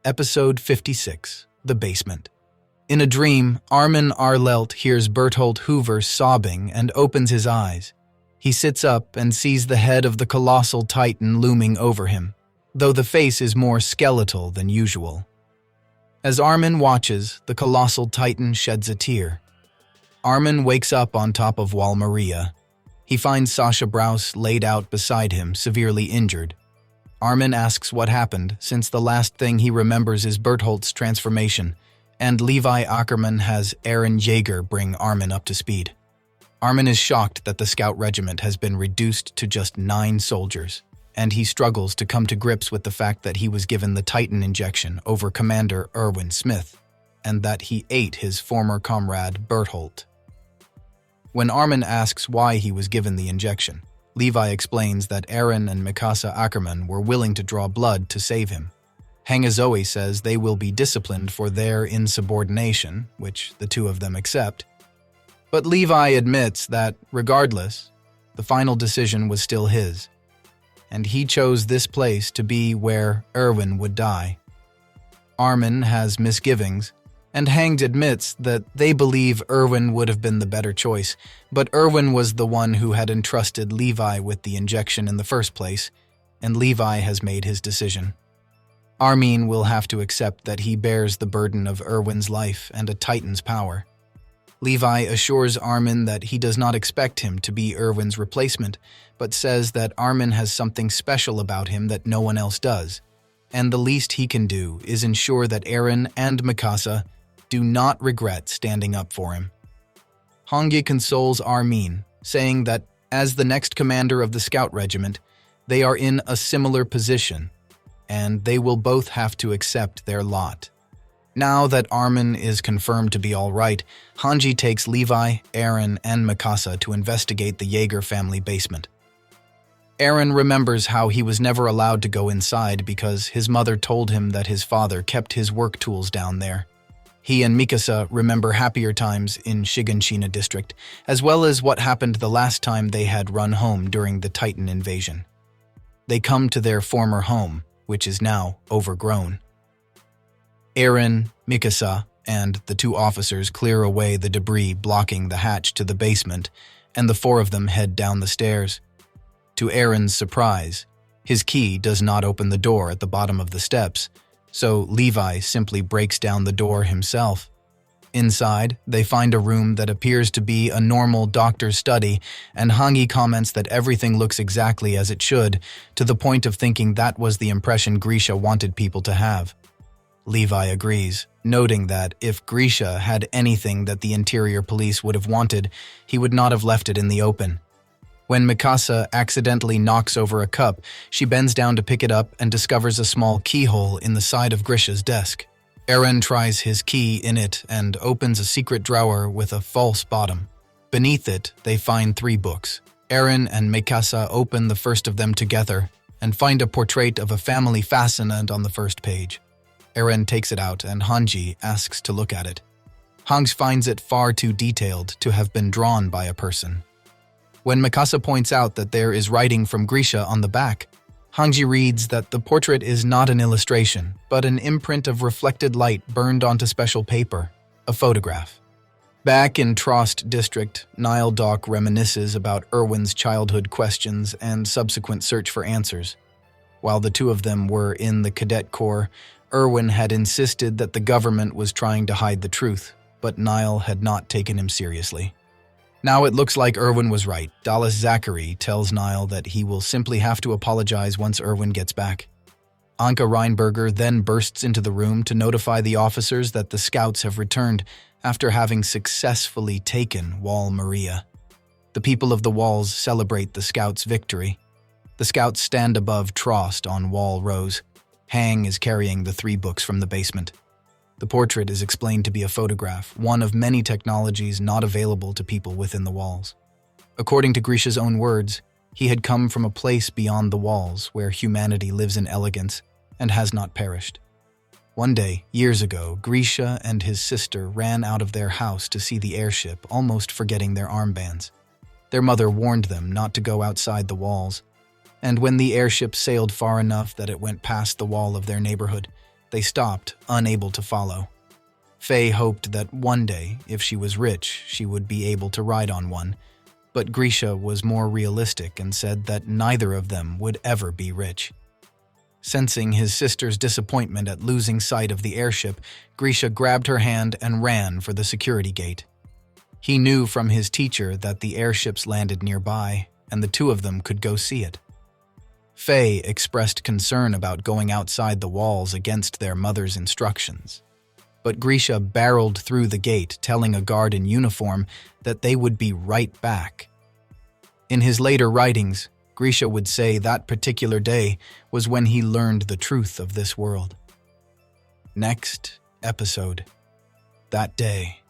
Episode 56, The Basement. In a dream, Armin Arlelt hears Berthold Hoover sobbing and opens his eyes. He sits up and sees the head of the colossal titan looming over him, though the face is more skeletal than usual. As Armin watches, the colossal titan sheds a tear. Armin wakes up on top of Wall Maria. He finds Sasha Braus laid out beside him, severely injured. Armin asks what happened, since the last thing he remembers is Berthold's transformation, and Levi Ackerman has Aaron Jaeger bring Armin up to speed. Armin is shocked that the scout regiment has been reduced to just 9 soldiers, and he struggles to come to grips with the fact that he was given the Titan injection over Commander Erwin Smith, and that he ate his former comrade Berthold. When Armin asks why he was given the injection, Levi explains that Aaron and Mikasa Ackerman were willing to draw blood to save him. Hangazoe says they will be disciplined for their insubordination, which the two of them accept. But Levi admits that, regardless, the final decision was still his, and he chose this place to be where Erwin would die. Armin has misgivings, and Hanged admits that they believe Erwin would have been the better choice, but Erwin was the one who had entrusted Levi with the injection in the first place, and Levi has made his decision. Armin will have to accept that he bears the burden of Erwin's life and a Titan's power. Levi assures Armin that he does not expect him to be Erwin's replacement, but says that Armin has something special about him that no one else does, and the least he can do is ensure that Aaron and Mikasa do not regret standing up for him. Hongye consoles Armin, saying that as the next commander of the scout regiment, they are in a similar position, and they will both have to accept their lot. Now that Armin is confirmed to be all right, Hanji takes Levi, Aaron, and Mikasa to investigate the Jaeger family basement. Aaron remembers how he was never allowed to go inside because his mother told him that his father kept his work tools down there. He and Mikasa remember happier times in Shiganshina district, as well as what happened the last time they had run home during the Titan invasion. They come to their former home, which is now overgrown. Aaron, Mikasa, and the 2 officers clear away the debris blocking the hatch to the basement, and the 4 of them head down the stairs. To Aaron's surprise, his key does not open the door at the bottom of the steps, so Levi simply breaks down the door himself. Inside, they find a room that appears to be a normal doctor's study, and Hangi comments that everything looks exactly as it should, to the point of thinking that was the impression Grisha wanted people to have. Levi agrees, noting that if Grisha had anything that the interior police would have wanted, he would not have left it in the open. When Mikasa accidentally knocks over a cup, she bends down to pick it up and discovers a small keyhole in the side of Grisha's desk. Aaron tries his key in it and opens a secret drawer with a false bottom. Beneath it, they find 3 books. Aaron and Mikasa open the first of them together and find a portrait of a family fastened on the first page. Aaron takes it out and Hanji asks to look at it. Hangs finds it far too detailed to have been drawn by a person. When Mikasa points out that there is writing from Grisha on the back, Hanji reads that the portrait is not an illustration, but an imprint of reflected light burned onto special paper, a photograph. Back in Trost district, Nile Doc reminisces about Erwin's childhood questions and subsequent search for answers. While the 2 of them were in the cadet corps, Erwin had insisted that the government was trying to hide the truth, but Nile had not taken him seriously. Now it looks like Erwin was right. Dallas Zachary tells Nile that he will simply have to apologize once Erwin gets back. Anka Reinberger then bursts into the room to notify the officers that the scouts have returned after having successfully taken Wall Maria. The people of the walls celebrate the scouts' victory. The scouts stand above Trost on Wall Rose. Hang is carrying the 3 books from the basement. The portrait is explained to be a photograph, one of many technologies not available to people within the walls. According to Grisha's own words, he had come from a place beyond the walls where humanity lives in elegance and has not perished. One day, years ago, Grisha and his sister ran out of their house to see the airship, almost forgetting their armbands. Their mother warned them not to go outside the walls, and when the airship sailed far enough that it went past the wall of their neighborhood, They stopped, unable to follow. Faye hoped that one day, if she was rich, she would be able to ride on one, but Grisha was more realistic and said that neither of them would ever be rich. Sensing his sister's disappointment at losing sight of the airship, Grisha grabbed her hand and ran for the security gate. He knew from his teacher that the airships landed nearby, and the two of them could go see it. Faye expressed concern about going outside the walls against their mother's instructions. But Grisha barreled through the gate, telling a guard in uniform that they would be right back. In his later writings, Grisha would say that particular day was when he learned the truth of this world. Next episode. That day.